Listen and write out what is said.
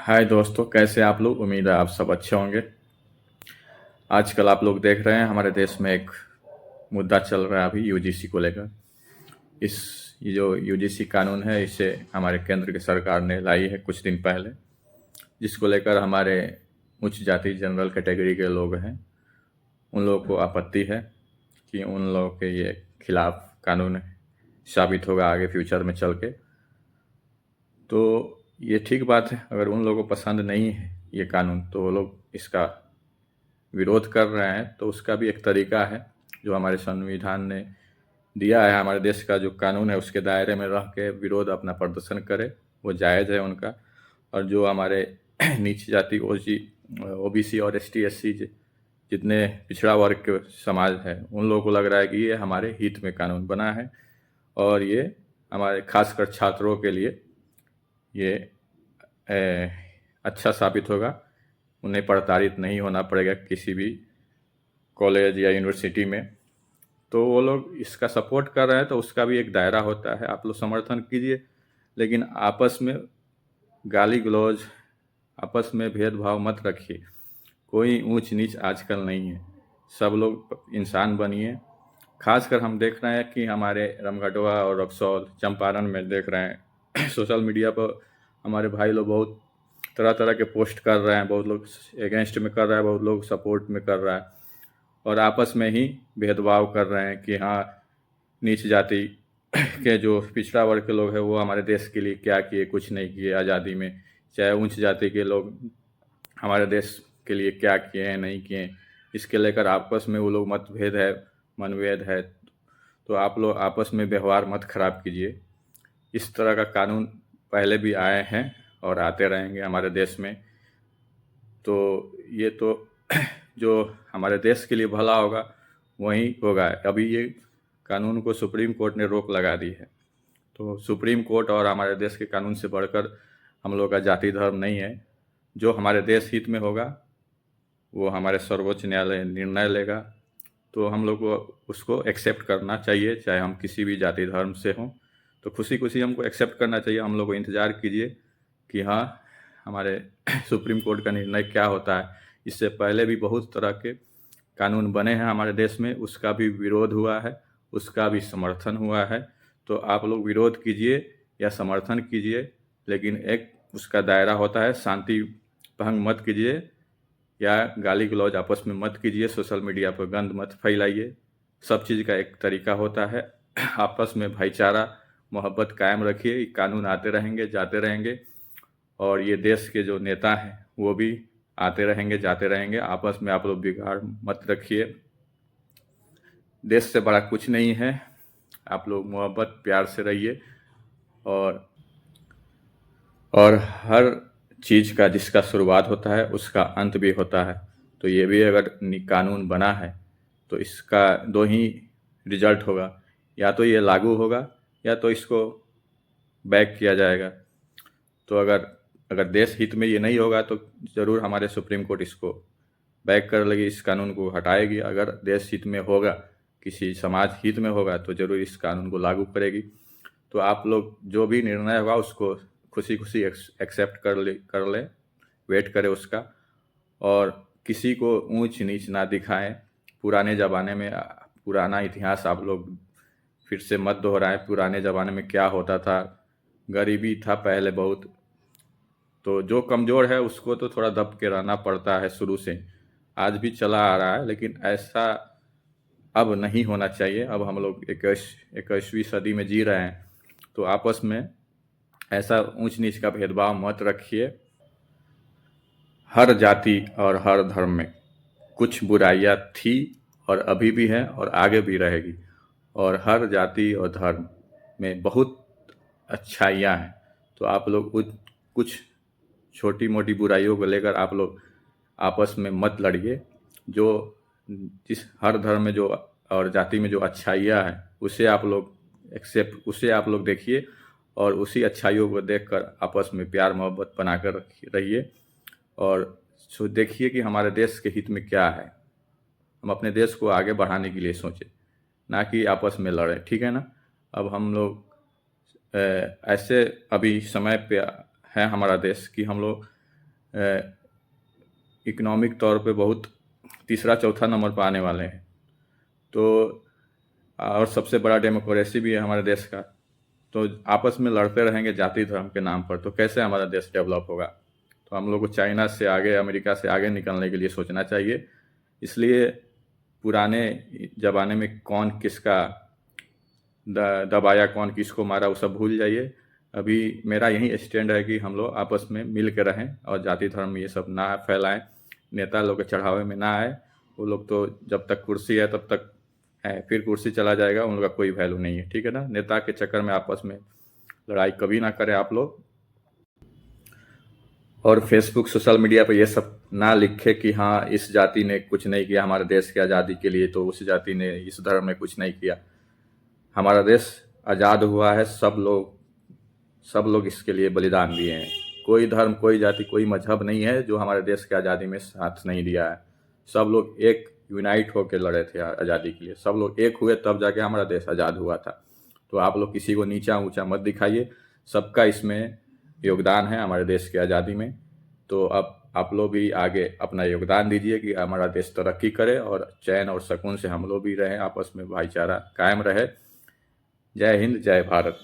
हाय दोस्तों, कैसे आप लोग। उम्मीद है आप सब अच्छे होंगे। आजकल आप लोग देख रहे हैं हमारे देश में एक मुद्दा चल रहा है अभी यूजीसी को लेकर। इस ये जो यूजीसी कानून है इसे हमारे केंद्र की सरकार ने लाई है कुछ दिन पहले, जिसको लेकर हमारे उच्च जाति जनरल कैटेगरी के लोग हैं उन लोगों को आपत्ति है कि उन लोगों के ये खिलाफ कानून साबित होगा आगे फ्यूचर में चल के। तो ये ठीक बात है, अगर उन लोगों को पसंद नहीं है ये कानून तो वो लोग इसका विरोध कर रहे हैं, तो उसका भी एक तरीका है जो हमारे संविधान ने दिया है। हमारे देश का जो कानून है उसके दायरे में रह के विरोध अपना प्रदर्शन करे, वो जायज़ है उनका। और जो हमारे नीच जाति ओबीसी और एसटी एससी जितने पिछड़ा वर्ग के समाज है उन लोगों को लग रहा है कि ये हमारे हित में कानून बना है और ये हमारे खासकर छात्रों के लिए ये अच्छा साबित होगा। उन्हें प्रताड़ित नहीं होना पड़ेगा किसी भी कॉलेज या यूनिवर्सिटी में। तो वो लोग इसका सपोर्ट कर रहे हैं तो उसका भी एक दायरा होता है, आप लोग समर्थन कीजिए। लेकिन आपस में गाली गलौज, आपस में भेदभाव मत रखिए। कोई ऊंच नीच आजकल नहीं है, सब लोग इंसान बनिए। खासकर हम देख रहे हैं कि हमारे रामगढ़वा और रक्सौल चंपारण में देख रहे हैं सोशल मीडिया पर हमारे भाई लोग बहुत तरह तरह के पोस्ट कर रहे हैं। बहुत लोग अगेंस्ट में कर रहा है, बहुत लोग सपोर्ट में कर रहा है और आपस में ही भेदभाव कर रहे हैं कि हाँ, नीच जाति के जो पिछड़ा वर्ग के लोग हैं वो हमारे देश के लिए क्या किए, कुछ नहीं किए आज़ादी में। चाहे उच्च जाति के लोग हमारे देश के लिए क्या किए हैं, नहीं किए हैं, इसके लेकर आपस में वो लोग मतभेद है, मनभेद है। तो आप लोग आपस में व्यवहार मत खराब कीजिए। इस तरह का कानून पहले भी आए हैं और आते रहेंगे हमारे देश में। तो ये तो जो हमारे देश के लिए भला होगा वही होगा। अभी ये कानून को सुप्रीम कोर्ट ने रोक लगा दी है। तो सुप्रीम कोर्ट और हमारे देश के कानून से बढ़कर हम लोग का जाति धर्म नहीं है। जो हमारे देश हित में होगा वो हमारे सर्वोच्च न्यायालय निर्णय लेगा, तो हम लोग को उसको एक्सेप्ट करना चाहिए। चाहे हम किसी भी जाति धर्म से हों तो खुशी खुशी हमको एक्सेप्ट करना चाहिए। हम लोग को इंतज़ार कीजिए कि हाँ, हमारे सुप्रीम कोर्ट का निर्णय क्या होता है। इससे पहले भी बहुत तरह के कानून बने हैं हमारे देश में, उसका भी विरोध हुआ है, उसका भी समर्थन हुआ है। तो आप लोग विरोध कीजिए या समर्थन कीजिए, लेकिन एक उसका दायरा होता है। शांति भंग मत कीजिए या गाली गलौज आपस में मत कीजिए, सोशल मीडिया पर गंद मत फैलाइए। सब चीज़ का एक तरीका होता है। आपस में भाईचारा मोहब्बत कायम रखिए। कानून आते रहेंगे जाते रहेंगे और ये देश के जो नेता हैं वो भी आते रहेंगे जाते रहेंगे। आपस में आप लोग बिगाड़ मत रखिए। देश से बड़ा कुछ नहीं है। आप लोग मोहब्बत प्यार से रहिए और हर चीज़ का जिसका शुरुआत होता है उसका अंत भी होता है। तो ये भी अगर कानून बना है तो इसका दो ही रिजल्ट होगा, या तो ये लागू होगा या तो इसको बैक किया जाएगा। तो अगर अगर देश हित में ये नहीं होगा तो ज़रूर हमारे सुप्रीम कोर्ट इसको बैक कर लेगी, इस कानून को हटाएगी। अगर देश हित में होगा, किसी समाज हित में होगा तो ज़रूर इस कानून को लागू करेगी। तो आप लोग जो भी निर्णय होगा उसको खुशी खुशी एक्सेप्ट कर ले, वेट करें उसका। और किसी को ऊंच नीच ना दिखाएं। पुराने ज़माने में पुराना इतिहास आप लोग फिर से मत दोहराएं। पुराने ज़माने में क्या होता था, गरीबी था पहले बहुत, तो जो कमज़ोर है उसको तो थोड़ा दब के रहना पड़ता है, शुरू से आज भी चला आ रहा है। लेकिन ऐसा अब नहीं होना चाहिए। अब हम लोग 21वीं सदी में जी रहे हैं, तो आपस में ऐसा ऊंच नीच का भेदभाव मत रखिए। हर जाति और हर धर्म में कुछ बुराइयां थी और अभी भी है और आगे भी रहेगी, और हर जाति और धर्म में बहुत अच्छाइयाँ हैं। तो आप लोग कुछ छोटी मोटी बुराइयों को लेकर आप लोग आपस में मत लड़िए। जो जिस हर धर्म में जो और जाति में जो अच्छाइयाँ हैं उसे आप लोग उसे आप लोग देखिए और उसी अच्छाइयों को देखकर आपस में प्यार मोहब्बत बनाकर रहिए। और देखिए कि हमारे देश के हित में क्या है। हम अपने देश को आगे बढ़ाने के लिए सोचें, ना कि आपस में लड़ें, ठीक है ना। अब हम लोग ऐसे अभी समय पे है हमारा देश कि हम लोग इकोनॉमिक तौर पे बहुत तीसरा चौथा नंबर पर आने वाले हैं। तो और सबसे बड़ा डेमोक्रेसी भी है हमारे देश का। तो आपस में लड़ते रहेंगे जाति धर्म के नाम पर, तो कैसे हमारा देश डेवलप होगा? तो हम लोग को चाइना से आगे, अमेरिका से आगे निकलने के लिए सोचना चाहिए। इसलिए पुराने ज़माने में कौन किसका दबाया, कौन किसको मारा, वो सब भूल जाइए। अभी मेरा यही स्टैंड है कि हम लोग आपस में मिल के रहें और जाति धर्म ये सब ना फैलाएं, नेता लोग के चढ़ावे में ना आए। वो लोग तो जब तक कुर्सी है तब तक है, फिर कुर्सी चला जाएगा, उन लोग का कोई वैल्यू नहीं है, ठीक है ना। नेता के चक्कर में आपस में लड़ाई कभी ना करें आप लोग। और फेसबुक सोशल मीडिया पर ये सब ना लिखे कि हाँ इस जाति ने कुछ नहीं किया हमारे देश की आज़ादी के लिए, तो उस जाति ने, इस धर्म ने कुछ नहीं किया। हमारा देश आज़ाद हुआ है, सब लोग इसके लिए बलिदान दिए हैं। कोई धर्म, कोई जाति, कोई मजहब नहीं है जो हमारे देश की आज़ादी में साथ नहीं दिया है। सब लोग एक यूनाइट होकर लड़े थे आज़ादी के लिए। सब लोग एक हुए तब जाके हमारा देश आज़ाद हुआ था। तो आप लोग किसी को नीचा ऊंचा मत दिखाइए, सबका इसमें योगदान है हमारे देश की आज़ादी में। तो अब आप लोग भी आगे अपना योगदान दीजिए कि हमारा देश तरक्की करे और चैन और सुकून से हम लोग भी रहें, आपस में भाईचारा कायम रहे। जय हिंद, जय भारत।